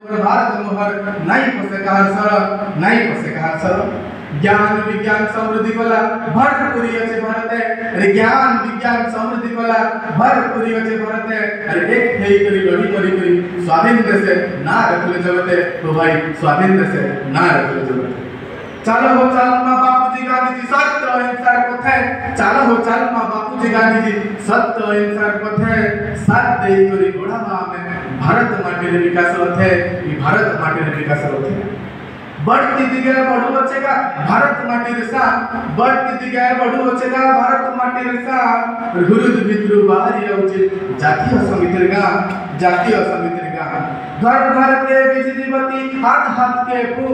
भारत मोहर नाई पसे कहार सर नाई पसे कहार सर ज्ञान विज्ञान समृद्धि वाला भरपूरी अच्छे भारत है। अरे ज्ञान विज्ञान समृद्धि वाला भरपूरी अच्छे भारत है। अरे एक है करी लड़ी करी स्वाधीन देश है ना रखले जगत है तो भाई स्वाधीन देश है ना रखले जगत है। चलो हो चल माँ बापूजी गांधी जी सत्य अहिंसार पथे चलो हो चल माँ बापूजी गांधी जी सत्य अहिंसार पथे साथ दे करी गोढ़ा में भारत माटी रे विकास होते ये भारत माटी रे विकास होते बढ़ती दिगे बढ़ू बचेगा भारत माटी रे सा बढ़ती दिगे बढ़ू बचेगा भारत माटी रे सा गुरुद भितरु बाहरी आउचे जातीय समितिर गा घर घर के बिजली बत्ती हाथ के पू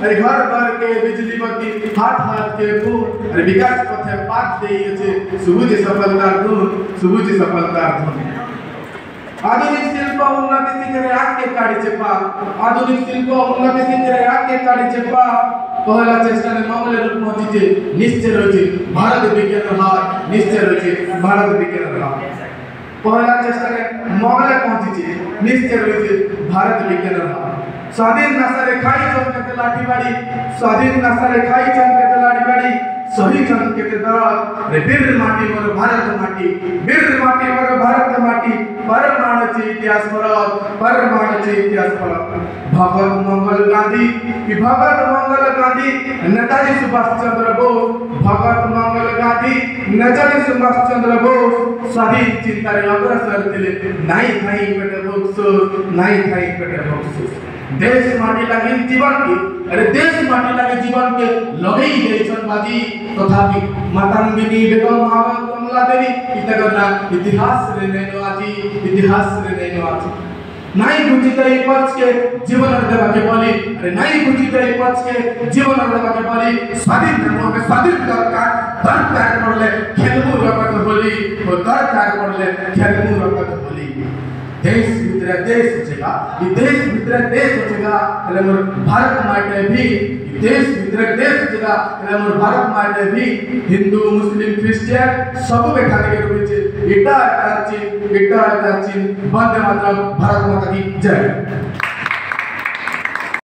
अरे घर के बिजली बत्ती हाथ के पू अरे विकास पथे पात देई अछि सुबुज सफलता धुन आधुनिक शिल्प उन्नति सिंगरे आके काढी चेपा आधुनिक शिल्प उन्नति सिंगरे आके काढी चेपा पहला चेष्टा ने मामले रूप पहुंची निश्चय रही भारत विज्ञान हार निश्चय रही भारत विज्ञान हार पहला चेष्टा ने मामले पहुंची निश्चय रही भारत विज्ञान हार स्वाधीन नशा रे खाई चमके लाठी बाड़ी स्वाधीन नशा रे खाई चमके लाठी बाड़ी सही चमके दर रे वीर माटी मोर भारत माटी वीर माटी मोर भारत माटी परमाणु चे इतिहास पर भगत मंगल गांधी नेताजी सुभाष चंद्र बोस भगत मंगल गांधी नेताजी सुभाष चंद्र बोस स्वाधीन चिंता रे अग्रसर थिले नाई थाई पेटे बक्सुस देश माटी लागी जीवन के अरे देश माटी लागी जीवन के लगई देशन बाजी तथापि मातंगिनी बेगम महावत कमला देवी इतगना इतिहास रे नैनो आजी नाई बुझित ए पक्ष के जीवन देवा के बोली अरे नाई बुझित ए पक्ष के जीवन देवा के बोली स्वाधीन धर्म के स्वाधीन दरकार पड़ले खेलमु रकत बोली और दरकार पड़ले खेलमु रकत बोली देश मित्र देश होचेगा ये देश मित्र देश होचेगा એટલે મોર ભારત માટે भी देश मित्र देश होचेगा એટલે मोर भारत માટે भी हिंदू मुस्लिम क्रिश्चियन सब बैठा के रुचे इटा चिन्ह वंदे मातरम भारत माता की जय।